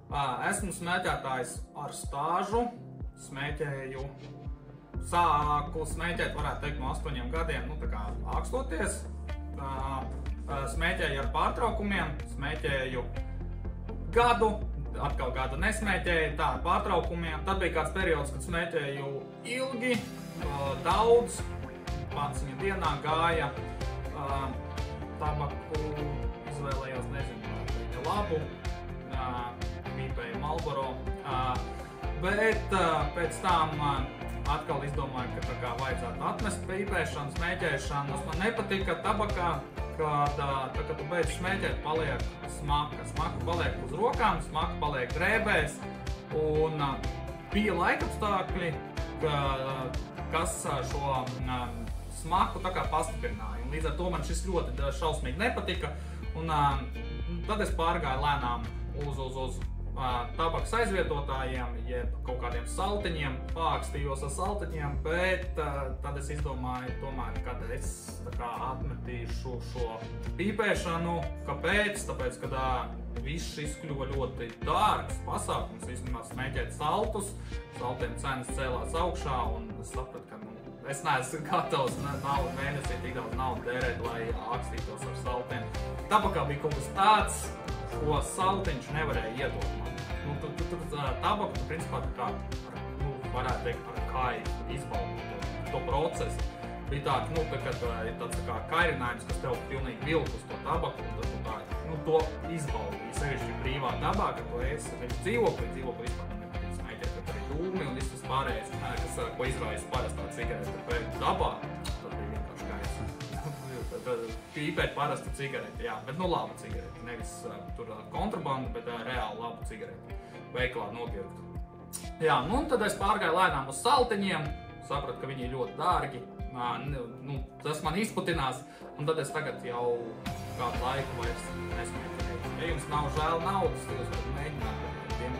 Esmu smēķētājs ar stāžu, sāku smēķēt, varētu teikt, no 8 gadiem, nu tā kā ākstoties. Smēķēju ar pārtraukumiem, smēķēju gadu, atkal gadu nesmēķēju, tā ar pārtraukumiem. Tad bija kāds periods, kad smēķēju ilgi, daudz, 5 dienā gāja, tabaku izvēlējos, nezinu, labu, pīpēju Marlboro, bet pēc tam atkal izdomāju, ka tā kā vajadzētu atmest pīpēšanu, smēķēšanu. Man nepatika tabakā, kad tu beidz smēķēt, paliek smaka. Smaka paliek uz rokām, smaka paliek drēbēs, un bija laikapstākļi, kas šo smaku tā kā pastiprināja. Un līdz ar to man šis ļoti šausmīgi nepatika, un tad es pārgāju lēnām uz tabakas aizvietotājiem, jeb kaut kādiem saltiņiem, pākstījos ar saltiņiem, bet tad es izdomāju tomēr, kad es atmetīšu šo pīpēšanu. Kāpēc? Tāpēc, kad viss šis kļuva ļoti dārgs pasākums, īstenībā smēķēt saltus, saltiem cenas cēlās augšā, un es sapratu, ka es neesmu gatavs mēnesī tik daudz naudu tērēt, lai ākstītos ar saltiem. Tabakā bija kaut kas tāds, ko saltiņš nevarēja iedot man. Tabaku, principā, tā kā, varētu teikt, ar kaifu izbaudīt to procesu. Bija tā, kad ir tāds kā kairinājums, kas tev pilnīgi vilk uz to tabaku, un tad to izbaudīja. Sevišķi brīvā dabā, kad tu esi dzīvokli vispār nepatīk smēķēt, kad arī dūmi un viss tas pārējais, ko izraisa parastā cigarete, bet dabā, tad bija vienkārši kairs. Pīpēt parastu cigareti, jā, bet laba cigareti, nevis tur kontrabanda, bet reāli laba cigareti, veiklā nopirktu. Jā, un tad es pārgāju lēnām uz saltiņiem, sapratu, ka viņi ir ļoti dārgi, tas man izputinās, un tad es tagad jau kādu laiku vairs nesmēķēju. Ja jums nav žēl naudas, jūs varat mēģināt ar tiem